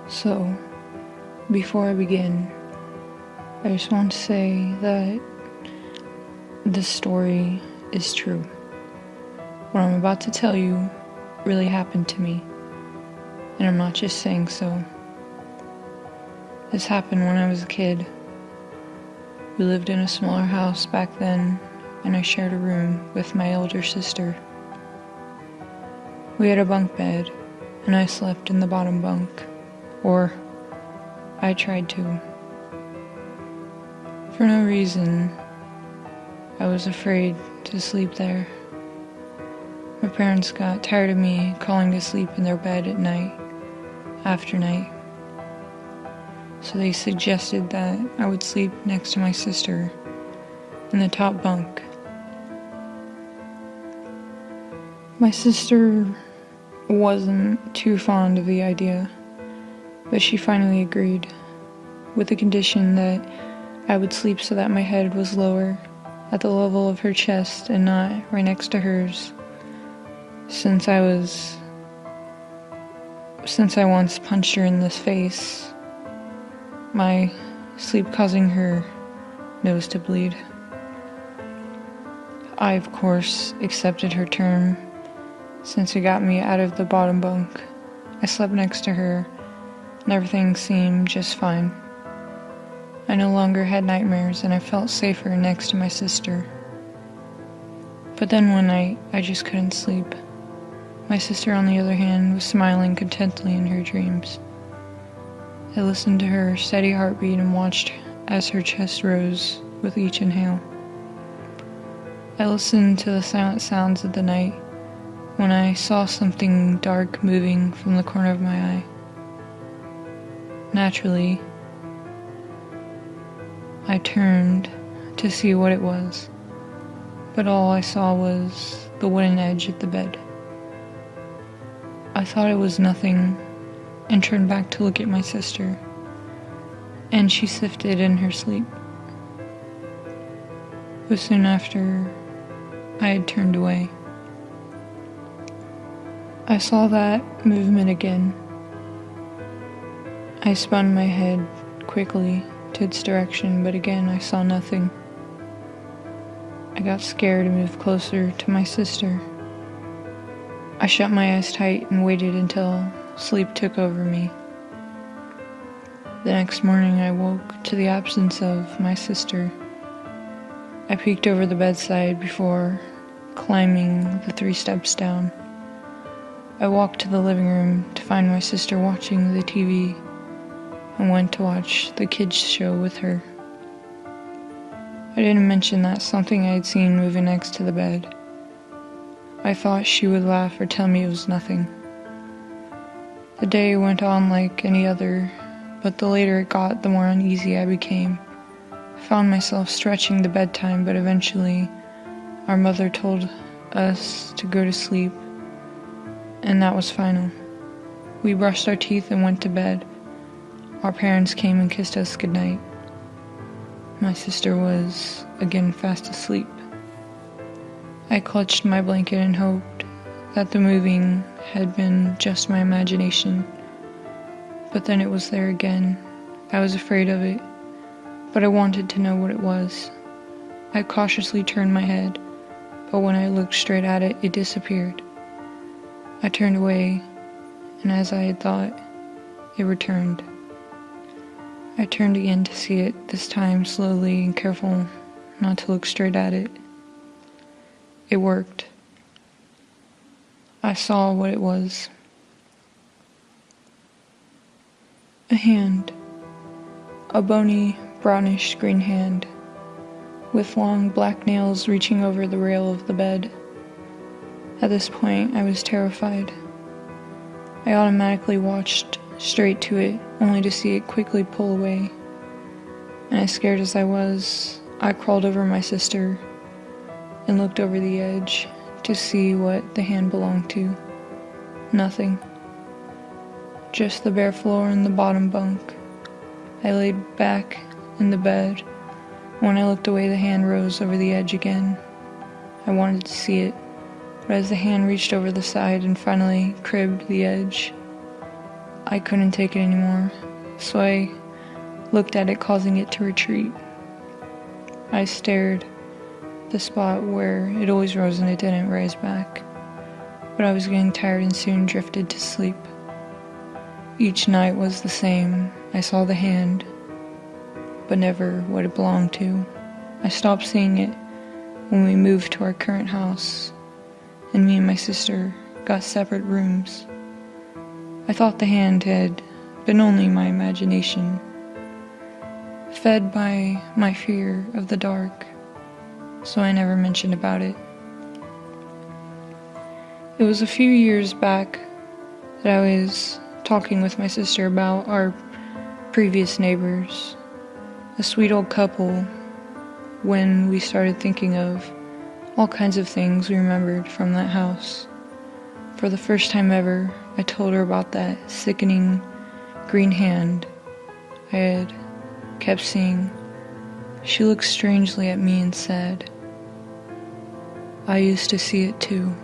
So, before I begin, I just want to say that this story is true. What I'm about to tell you really happened to me, and I'm not just saying so. This happened when I was a kid. We lived in a smaller house back then, and I shared a room with my elder sister. We had a bunk bed, and I slept in the bottom bunk, or I tried to. For no reason, I was afraid to sleep there. My parents got tired of me calling to sleep in their bed at night, after night. So they suggested that I would sleep next to my sister in the top bunk. My sister wasn't too fond of the idea, but she finally agreed, with the condition that I would sleep so that my head was lower, at the level of her chest and not right next to hers, since I once punched her in the face, my sleep causing her nose to bleed. I, of course, accepted her term, since it got me out of the bottom bunk. I slept next to her, and everything seemed just fine. I no longer had nightmares, and I felt safer next to my sister. But then one night, I just couldn't sleep. My sister, on the other hand, was smiling contentedly in her dreams. I listened to her steady heartbeat and watched as her chest rose with each inhale. I listened to the silent sounds of the night when I saw something dark moving from the corner of my eye. Naturally, I turned to see what it was, but all I saw was the wooden edge of the bed. I thought it was nothing and turned back to look at my sister, and she sifted in her sleep. But soon after, I had turned away. I saw that movement again. I spun my head quickly to its direction, but again I saw nothing. I got scared and moved closer to my sister. I shut my eyes tight and waited until sleep took over me. The next morning I woke to the absence of my sister. I peeked over the bedside before climbing the 3 steps down. I walked to the living room to find my sister watching the TV and went to watch the kids show with her. I didn't mention that something I had seen moving next to the bed. I thought she would laugh or tell me it was nothing. The day went on like any other, but the later it got, the more uneasy I became. I found myself stretching the bedtime, but eventually our mother told us to go to sleep, and that was final. We brushed our teeth and went to bed. Our parents came and kissed us goodnight. My sister was again fast asleep. I clutched my blanket and hoped that the moving had been just my imagination. But then it was there again. I was afraid of it, but I wanted to know what it was. I cautiously turned my head, but when I looked straight at it, it disappeared. I turned away, and as I had thought, it returned. I turned again to see it, this time slowly and careful not to look straight at it. It worked. I saw what it was. A hand. A bony, brownish green hand, with long black nails reaching over the rail of the bed. At this point, I was terrified. I automatically watched straight to it, only to see it quickly pull away. And as scared as I was, I crawled over my sister and looked over the edge to see what the hand belonged to. Nothing. Just the bare floor and the bottom bunk. I laid back in the bed. When I looked away, the hand rose over the edge again. I wanted to see it, but as the hand reached over the side and finally cribbed the edge, I couldn't take it anymore, so I looked at it, causing it to retreat. I stared at the spot where it always rose and it didn't rise back, but I was getting tired and soon drifted to sleep. Each night was the same. I saw the hand, but never what it belonged to. I stopped seeing it when we moved to our current house, and me and my sister got separate rooms. I thought the hand had been only my imagination, fed by my fear of the dark, so I never mentioned about it. It was a few years back that I was talking with my sister about our previous neighbors, a sweet old couple, when we started thinking of all kinds of things we remembered from that house. For the first time ever, I told her about that sickening green hand I had kept seeing. She looked strangely at me and said, "I used to see it too."